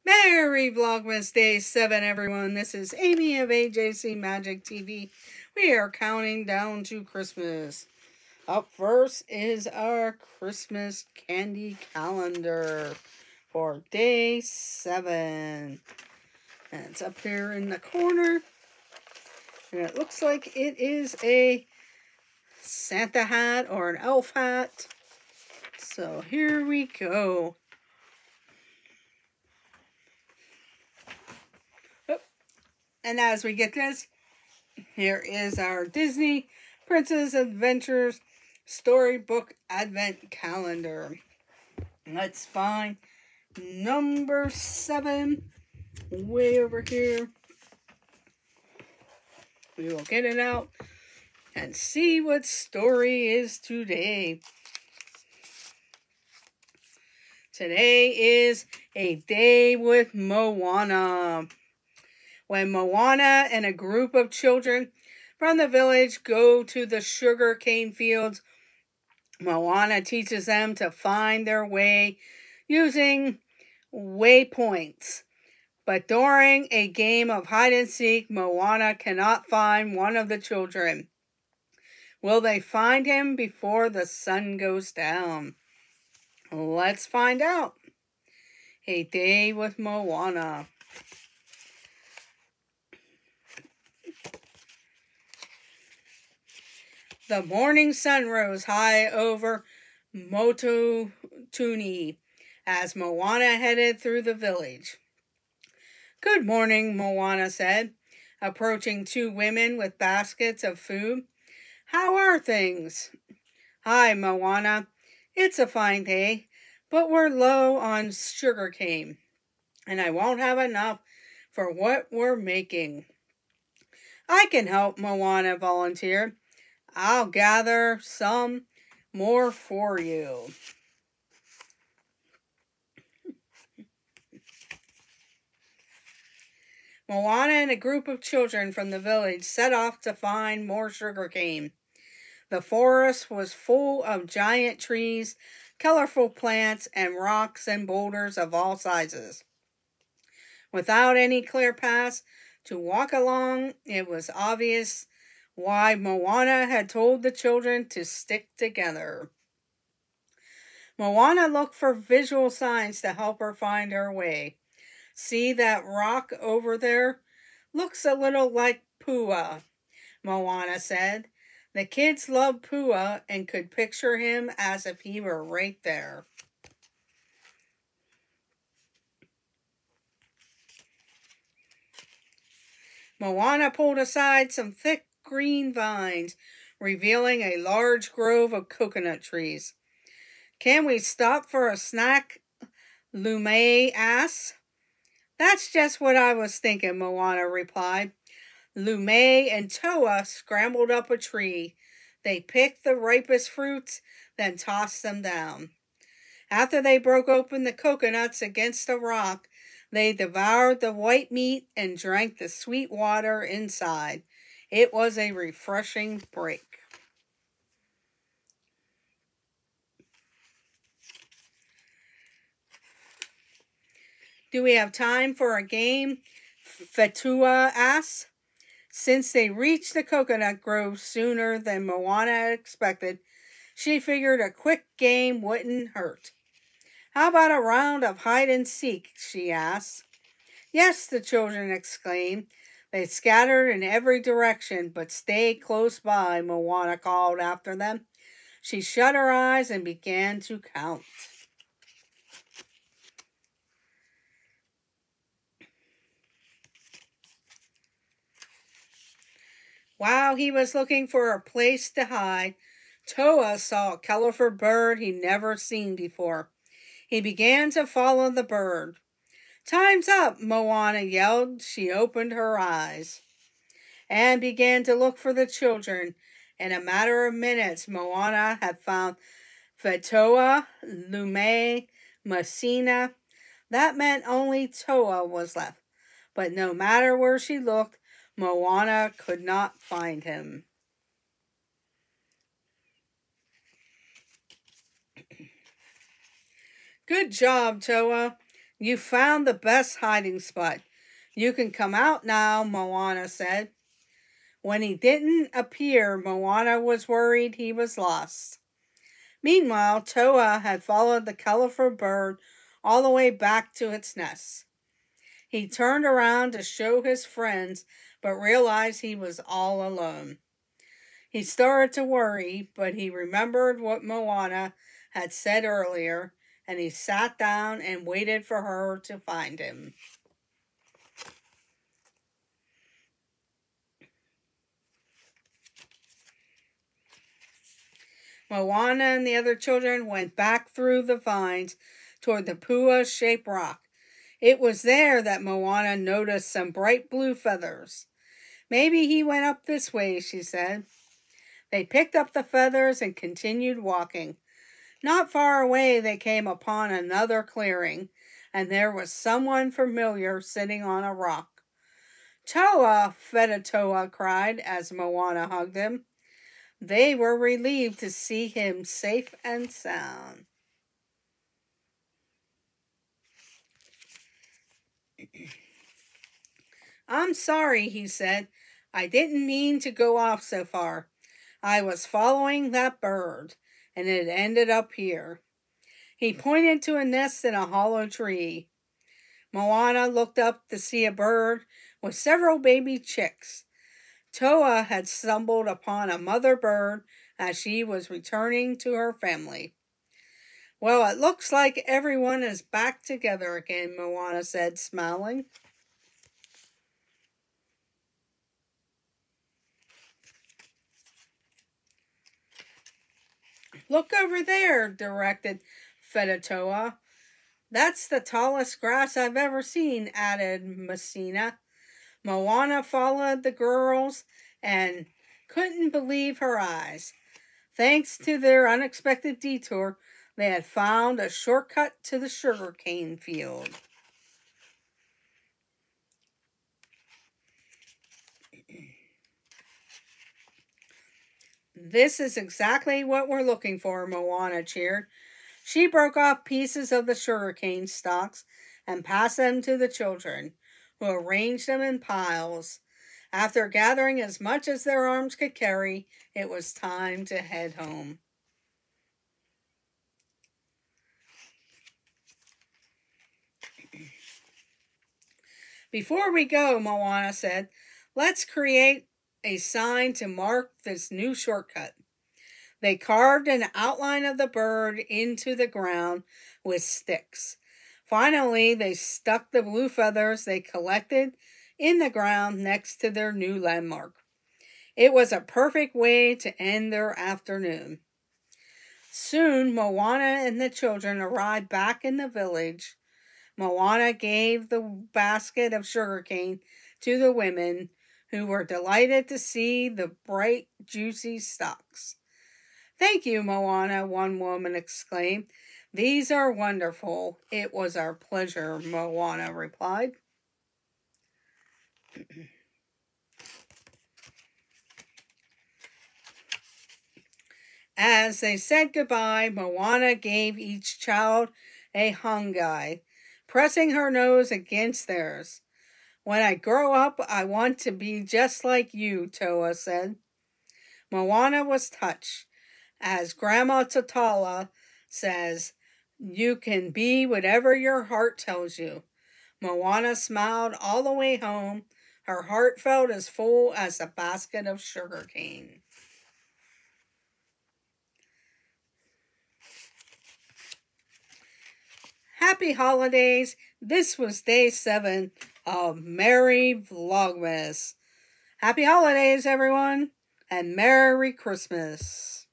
Merry Vlogmas Day 7, everyone. This is Amy of AJC Magic TV. We are counting down to Christmas. Up first is our Christmas candy calendar for Day 7. And it's up here in the corner. And it looks like it is a Santa hat or an elf hat. So here we go. And as we get this, here is our Disney Princess Adventures Storybook Advent Calendar. Let's find number 7 way over here. We will get it out and see what story is today. Today is A Day with Moana. When Moana and a group of children from the village go to the sugar cane fields, Moana teaches them to find their way using waypoints. But during a game of hide and seek, Moana cannot find one of the children. Will they find him before the sun goes down? Let's find out. A Day with Moana. The morning sun rose high over Mototuni as Moana headed through the village. "Good morning," Moana said, approaching 2 women with baskets of food. "How are things?" "Hi, Moana. It's a fine day, but we're low on sugar cane, and I won't have enough for what we're making." "I can help," Moana volunteered. "I'll gather some more for you." Moana and a group of children from the village set off to find more sugarcane. The forest was full of giant trees, colorful plants, and rocks and boulders of all sizes. Without any clear paths to walk along, it was obvious why Moana had told the children to stick together. Moana looked for visual signs to help her find her way. "See that rock over there? Looks a little like Pua," Moana said. The kids loved Pua and could picture him as if he were right there. Moana pulled aside some thick green vines, revealing a large grove of coconut trees. "Can we stop for a snack?" Lume asked. "That's just what I was thinking," Moana replied. Lume and Toa scrambled up a tree. They picked the ripest fruits, then tossed them down. After they broke open the coconuts against a rock, they devoured the white meat and drank the sweet water inside. It was a refreshing break. "Do we have time for a game?" Fatua asked. Since they reached the coconut grove sooner than Moana expected, she figured a quick game wouldn't hurt. "How about a round of hide and seek?" she asked. "Yes," the children exclaimed. They scattered in every direction, but stayed close by, Moana called after them. She shut her eyes and began to count. While he was looking for a place to hide, Toa saw a colorful bird he'd never seen before. He began to follow the bird. "Time's up," Moana yelled. She opened her eyes and began to look for the children. In a matter of minutes, Moana had found Fetoa, Lume, Messina. That meant only Toa was left. But no matter where she looked, Moana could not find him. "Good job, Toa. You found the best hiding spot. You can come out now, Moana said. When he didn't appear, Moana was worried he was lost. Meanwhile, Toa had followed the colorful bird all the way back to its nest. He turned around to show his friends, but realized he was all alone. He started to worry, but he remembered what Moana had said earlier, and he sat down and waited for her to find him. Moana and the other children went back through the vines toward the pua-shaped rock. It was there that Moana noticed some bright blue feathers. Maybe he went up this way, she said. They picked up the feathers and continued walking. Not far away, they came upon another clearing, and there was someone familiar sitting on a rock. Toa, Fetatoa cried as Moana hugged him. They were relieved to see him safe and sound. I'm sorry, he said. I didn't mean to go off so far. I was following that bird, and it ended up here. He pointed to a nest in a hollow tree. Moana looked up to see a bird with several baby chicks. Toa had stumbled upon a mother bird as she was returning to her family. Well, it looks like everyone is back together again, Moana said, smiling. Look over there, directed Fetatoa. That's the tallest grass I've ever seen, added Messina. Moana followed the girls and couldn't believe her eyes. Thanks to their unexpected detour, they had found a shortcut to the sugarcane field. This is exactly what we're looking for, Moana cheered. She broke off pieces of the sugarcane stalks and passed them to the children, who arranged them in piles. After gathering as much as their arms could carry, it was time to head home. Before we go, Moana said, let's create a sign to mark this new shortcut. They carved an outline of the bird into the ground with sticks. Finally, they stuck the blue feathers they collected in the ground next to their new landmark. It was a perfect way to end their afternoon. Soon, Moana and the children arrived back in the village. Moana gave the basket of sugarcane to the women, who were delighted to see the bright, juicy stalks. Thank you, Moana, one woman exclaimed. These are wonderful. It was our pleasure, Moana replied. As they said goodbye, Moana gave each child a hungai, pressing her nose against theirs. When I grow up, I want to be just like you, Toa said. Moana was touched. As Grandma Tatala says, you can be whatever your heart tells you. Moana smiled all the way home. Her heart felt as full as a basket of sugarcane. Happy holidays. This was day 7 of Merry Vlogmas. Happy holidays, everyone, and Merry Christmas.